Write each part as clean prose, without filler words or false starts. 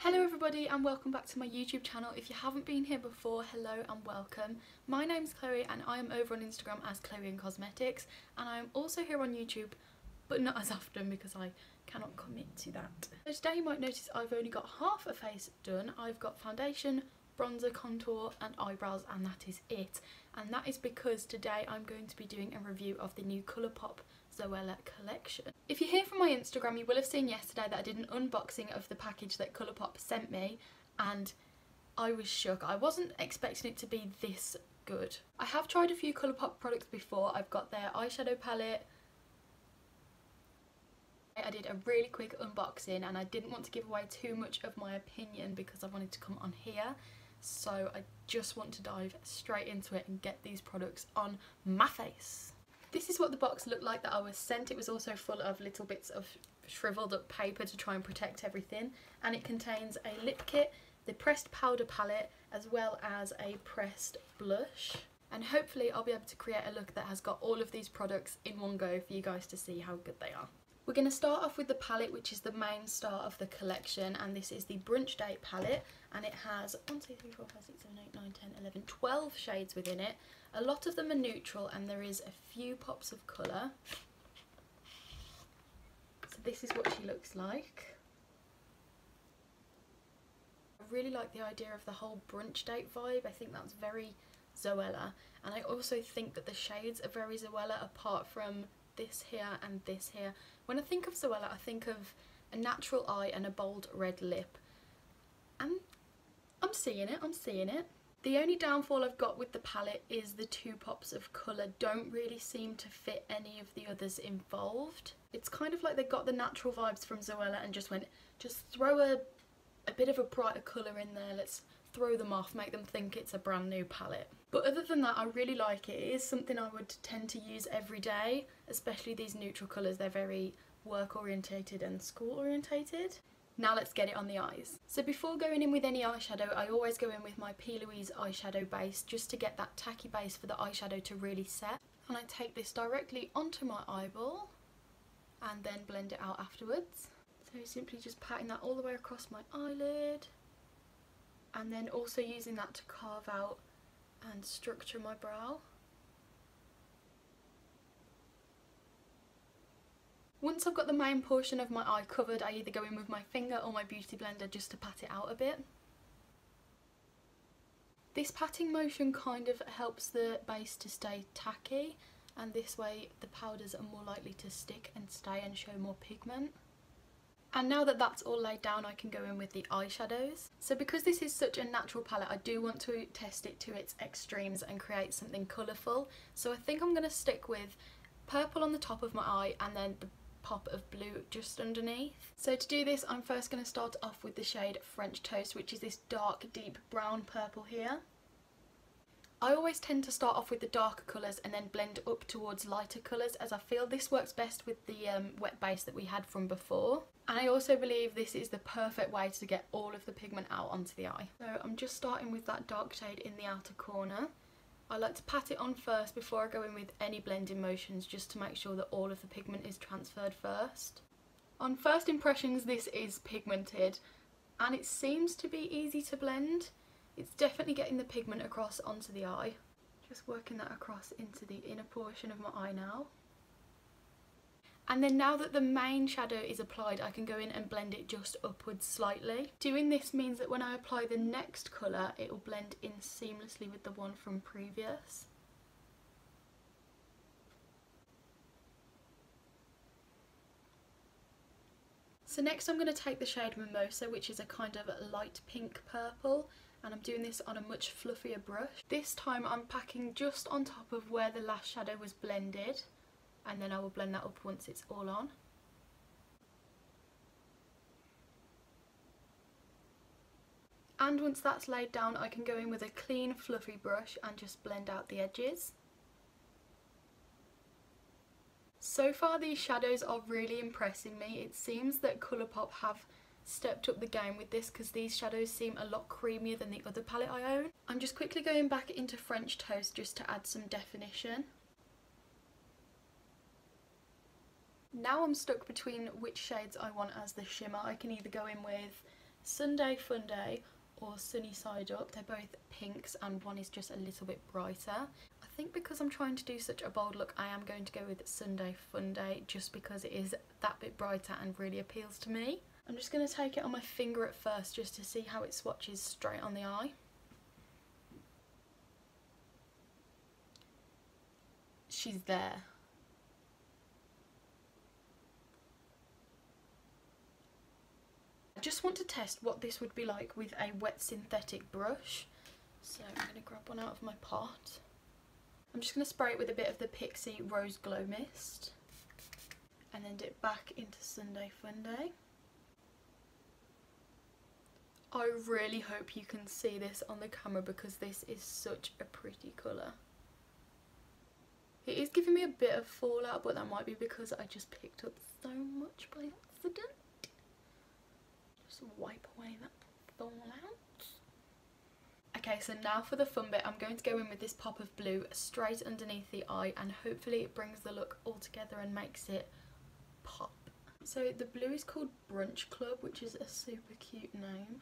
Hello everybody and welcome back to my YouTube channel. If you haven't been here before, hello and welcome. My name's Chloe and I am over on Instagram as chloeandcosmetics, and I am also here on YouTube, but not as often because I cannot commit to that. So today you might notice I've only got half a face done. I've got foundation, bronzer, contour and eyebrows, and that is it. And that is because today I'm going to be doing a review of the new COLOURPOP ZOELLA collection. If you're here from my Instagram, you will have seen yesterday that I did an unboxing of the package that COLOURPOP sent me, and I was shook. I wasn't expecting it to be this good. I have tried a few COLOURPOP products before. I've got their eyeshadow palette. I did a really quick unboxing and I didn't want to give away too much of my opinion because I wanted to come on here. So I just want to dive straight into it and get these products on my face. This is what the box looked like that I was sent. It was also full of little bits of shriveled up paper to try and protect everything, and it contains a lip kit, the pressed powder palette, as well as a pressed blush. And hopefully I'll be able to create a look that has got all of these products in one go for you guys to see how good they are. We're going to start off with the palette, which is the main star of the collection, and this is the Brunch Date palette, and it has 1, 2, 3, 4, 5, 6, 7, 8, 9, 10, 11, 12 shades within it. A lot of them are neutral and there is a few pops of colour. So this is what she looks like. I really like the idea of the whole Brunch Date vibe. I think that's very Zoella, and I also think that the shades are very Zoella apart from this here and this here. When I think of Zoella, I think of a natural eye and a bold red lip. And I'm seeing it. The only downfall I've got with the palette is the 2 pops of colour don't really seem to fit any of the others involved. It's kind of like they got the natural vibes from Zoella and just went, just throw a bit of a brighter colour in there, let's throw them off, make them think it's a brand new palette. But other than that, I really like it. It is something I would tend to use every day, especially these neutral colours. They're very work orientated and school orientated. Now let's get it on the eyes. So before going in with any eyeshadow, I always go in with my P. Louise eyeshadow base just to get that tacky base for the eyeshadow to really set. And I take this directly onto my eyeball and then blend it out afterwards. So simply just patting that all the way across my eyelid, and then also using that to carve out and structure my brow. Once I've got the main portion of my eye covered, I either go in with my finger or my beauty blender just to pat it out a bit. This patting motion kind of helps the base to stay tacky, and this way the powders are more likely to stick and stay and show more pigment. And now that that's all laid down, I can go in with the eyeshadows. So because this is such a natural palette, I do want to test it to its extremes and create something colourful. So I think I'm going to stick with purple on the top of my eye and then the pop of blue just underneath. So to do this, I'm first going to start off with the shade French Toast, which is this dark deep brown purple here. I always tend to start off with the darker colours and then blend up towards lighter colours, as I feel this works best with the wet base that we had from before. And I also believe this is the perfect way to get all of the pigment out onto the eye. So I'm just starting with that dark shade in the outer corner. I like to pat it on first before I go in with any blending motions, just to make sure that all of the pigment is transferred first. On first impressions, this is pigmented and it seems to be easy to blend. It's definitely getting the pigment across onto the eye. Just working that across into the inner portion of my eye now. And then now that the main shadow is applied, I can go in and blend it just upwards slightly. Doing this means that when I apply the next colour, it will blend in seamlessly with the one from previous. So next I'm going to take the shade Mimosa, which is a kind of light pink purple, and I'm doing this on a much fluffier brush. This time I'm packing just on top of where the last shadow was blended, and then I will blend that up once it's all on. And once that's laid down, I can go in with a clean fluffy brush and just blend out the edges. So far these shadows are really impressing me. It seems that COLOURPOP have stepped up the game with this, because these shadows seem a lot creamier than the other palette I own. I'm just quickly going back into French Toast just to add some definition. Now I'm stuck between which shades I want as the shimmer. I can either go in with Sunday Fun Day or Sunny Side Up. They're both pinks and one is just a little bit brighter. I think because I'm trying to do such a bold look, I am going to go with Sunday Fun Day just because it is that bit brighter and really appeals to me. I'm just going to take it on my finger at first just to see how it swatches straight on the eye. She's there. I just want to test what this would be like with a wet synthetic brush. So I'm going to grab one out of my pot. I'm just going to spray it with a bit of the Pixie Rose Glow Mist. And then dip back into Sunday Fun Day. I really hope you can see this on the camera because this is such a pretty colour. It is giving me a bit of fallout, but that might be because I just picked up so much by accident. Just wipe away that fallout. Okay, so now for the fun bit, I'm going to go in with this pop of blue straight underneath the eye and hopefully it brings the look all together and makes it pop. So the blue is called Brunch Club, which is a super cute name.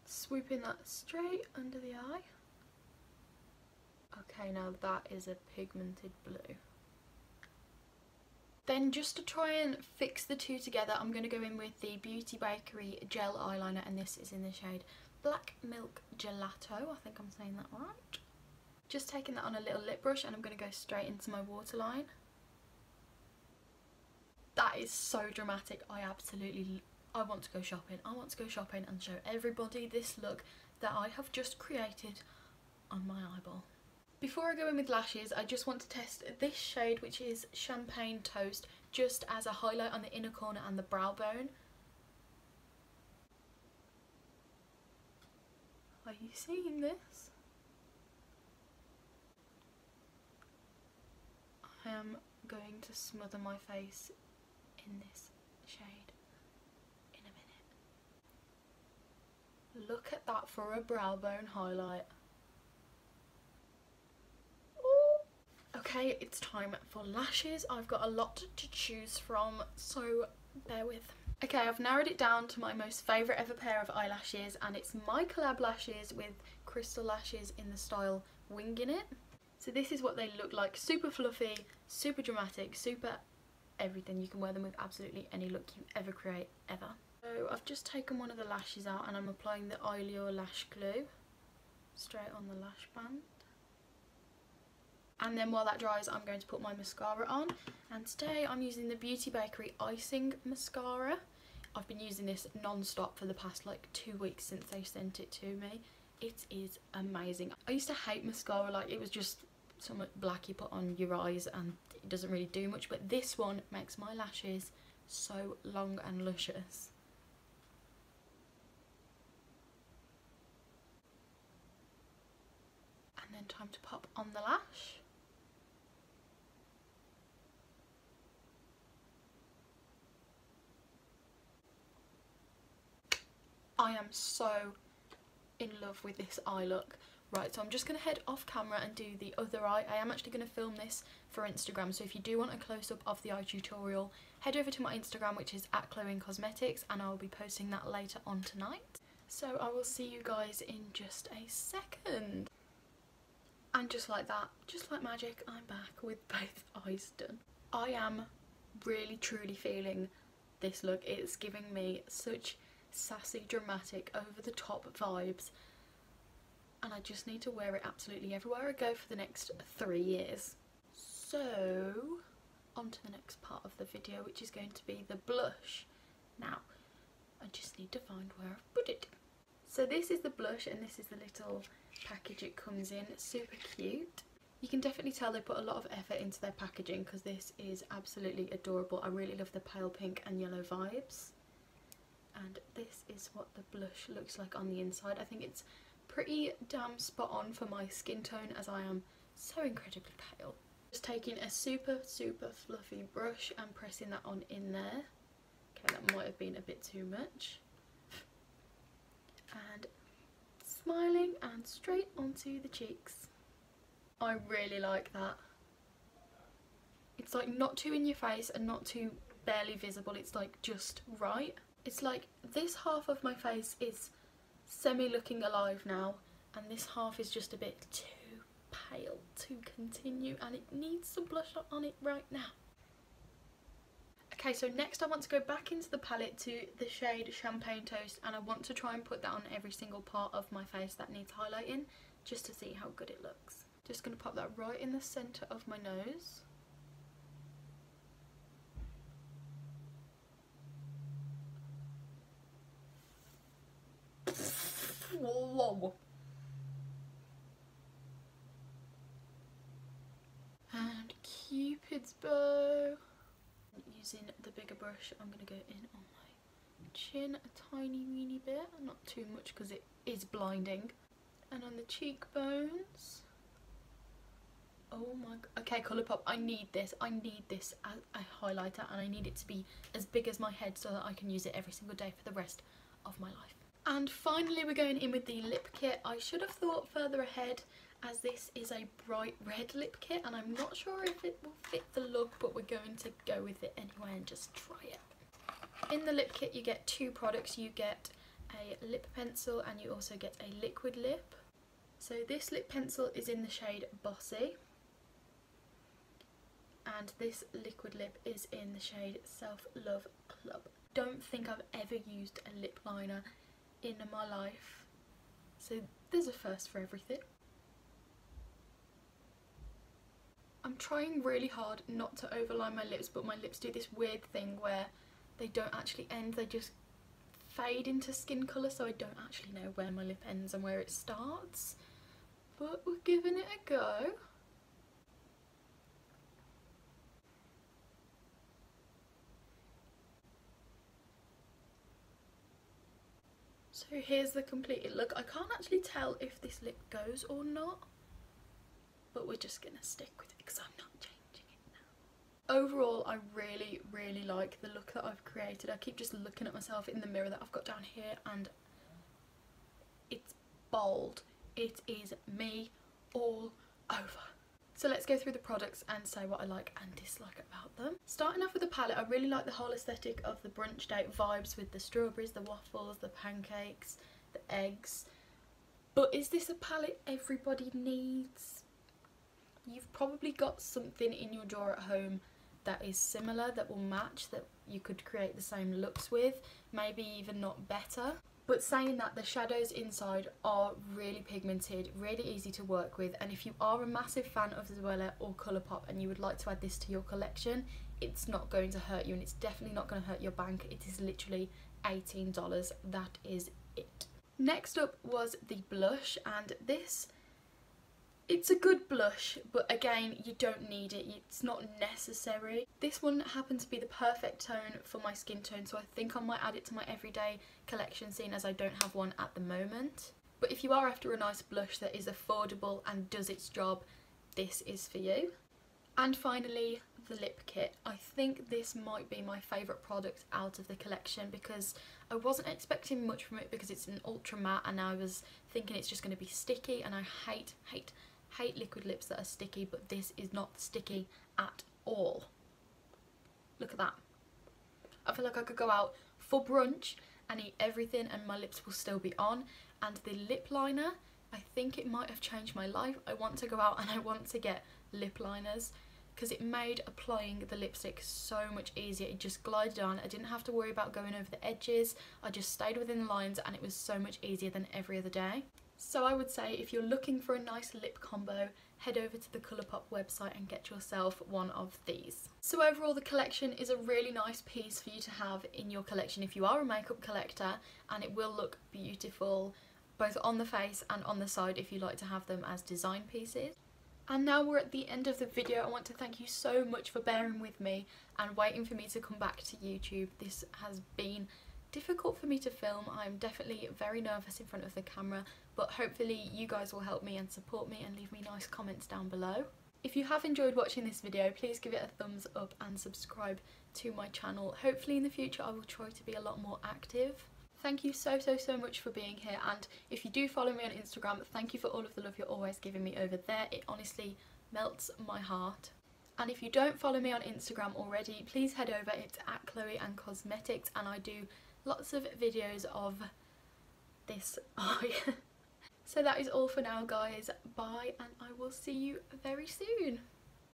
Swooping that straight under the eye. Okay, now that is a pigmented blue. Then just to try and fix the two together, I'm going to go in with the Beauty Bakery gel eyeliner, and this is in the shade Black Milk Gelato. I think I'm saying that right. Just taking that on a little lip brush and I'm going to go straight into my waterline. That is so dramatic. I want to go shopping. I want to go shopping and show everybody this look that I have just created on my eyeball. Before I go in with lashes, I just want to test this shade, which is Champagne Toast, just as a highlight on the inner corner and the brow bone. Are you seeing this? I am going to smother my face in this shade in a minute. Look at that for a brow bone highlight. Okay, it's time for lashes. I've got a lot to choose from, so bear with. Okay, I've narrowed it down to my most favourite ever pair of eyelashes, and it's my collab lashes with crystal lashes in the style Winging It. So this is what they look like. Super fluffy, super dramatic, super everything. You can wear them with absolutely any look you ever create, ever. So I've just taken one of the lashes out and I'm applying the Eyelure Lash Glue straight on the lash band. And then while that dries, I'm going to put my mascara on. And today I'm using the Beauty Bakery Icing Mascara. I've been using this non-stop for the past like 2 weeks since they sent it to me. It is amazing. I used to hate mascara, like it was just something black you put on your eyes and it doesn't really do much. But this one makes my lashes so long and luscious. And then time to pop on the lash. I am so in love with this eye look. Right, so I'm just going to head off camera and do the other eye. I am actually going to film this for Instagram, so if you do want a close-up of the eye tutorial, head over to my Instagram, which is @chloeandcosmetics, and I will be posting that later on tonight. So I will see you guys in just a second. And just like that, just like magic, I'm back with both eyes done. I am really truly feeling this look. It's giving me such sassy, dramatic, over the top vibes, and I just need to wear it absolutely everywhere I go for the next 3 years. So on to the next part of the video, which is going to be the blush. Now I just need to find where I've put it. So this is the blush and this is the little package it comes in. It's super cute. You can definitely tell they put a lot of effort into their packaging because this is absolutely adorable. I really love the pale pink and yellow vibes. And this is what the blush looks like on the inside. I think it's pretty damn spot on for my skin tone as I am so incredibly pale. Just taking a super fluffy brush and pressing that on in there. Okay, that might have been a bit too much. And smiling and straight onto the cheeks. I really like that. It's like not too in your face and not too barely visible. It's like just right. It's like this half of my face is semi looking alive now, and this half is just a bit too pale to continue, and it needs some blush on it right now. Okay, so next I want to go back into the palette to the shade Champagne Toast, and I want to try and put that on every single part of my face that needs highlighting, just to see how good it looks. Just going to pop that right in the centre of my nose. Whoa. And Cupid's bow. Using the bigger brush, I'm going to go in on my chin a tiny weeny bit, not too much because it is blinding, and on the cheekbones. Oh my god. Okay, Colourpop, I need this as a highlighter, and I need it to be as big as my head so that I can use it every single day for the rest of my life. And finally we're going in with the lip kit. I should have thought further ahead, as this is a bright red lip kit and I'm not sure if it will fit the look, but we're going to go with it anyway and just try it. In the lip kit you get two products. You get a lip pencil and you also get a liquid lip. So this lip pencil is in the shade Bossy, and this liquid lip is in the shade Self Love Club. Don't think I've ever used a lip liner in my life, so there's a first for everything. I'm trying really hard not to overline my lips, but my lips do this weird thing where they don't actually end, they just fade into skin colour, so I don't actually know where my lip ends and where it starts, but we're giving it a go. So here's the completed look. I can't actually tell if this lip goes or not, but we're just gonna stick with it because I'm not changing it now. Overall, I really like the look that I've created. I keep just looking at myself in the mirror that I've got down here, and it's bold. It is me all over. So let's go through the products and say what I like and dislike about them. Starting off with the palette, I really like the whole aesthetic of the brunch date vibes with the strawberries, the waffles, the pancakes, the eggs. But is this a palette everybody needs? You've probably got something in your drawer at home that is similar, that will match, that you could create the same looks with, maybe even not better. But saying that, the shadows inside are really pigmented, really easy to work with, and if you are a massive fan of Zoella or Colourpop and you would like to add this to your collection, it's not going to hurt you, and it's definitely not going to hurt your bank. It is literally $18, that is it. Next up was the blush, and this, it's a good blush, but again, you don't need it, it's not necessary. This one happened to be the perfect tone for my skin tone, so I think I might add it to my everyday collection, seeing as I don't have one at the moment. But if you are after a nice blush that is affordable and does its job, this is for you. And finally, the lip kit. I think this might be my favourite product out of the collection, because I wasn't expecting much from it because it's an ultra matte, and I was thinking it's just going to be sticky, and I hate liquid lips that are sticky, but this is not sticky at all. Look at that. I feel like I could go out for brunch and eat everything and my lips will still be on. And the lip liner, I think it might have changed my life. I want to go out and I want to get lip liners, because it made applying the lipstick so much easier. It just glided on. I didn't have to worry about going over the edges. I just stayed within the lines, and it was so much easier than every other day. So I would say if you're looking for a nice lip combo, head over to the Colourpop website and get yourself one of these. So overall, the collection is a really nice piece for you to have in your collection if you are a makeup collector, and it will look beautiful both on the face and on the side if you like to have them as design pieces. And now we're at the end of the video. I want to thank you so much for bearing with me and waiting for me to come back to YouTube. This has been difficult for me to film. I'm definitely very nervous in front of the camera, but hopefully you guys will help me and support me and leave me nice comments down below. If you have enjoyed watching this video, please give it a thumbs up and subscribe to my channel. Hopefully in the future I will try to be a lot more active. Thank you so much for being here, and if you do follow me on Instagram, thank you for all of the love you're always giving me over there. It honestly melts my heart. And if you don't follow me on Instagram already, please head over. It's at chloeandcosmetics, and I do lots of videos of this eye. So that is all for now guys, bye, and I will see you very soon.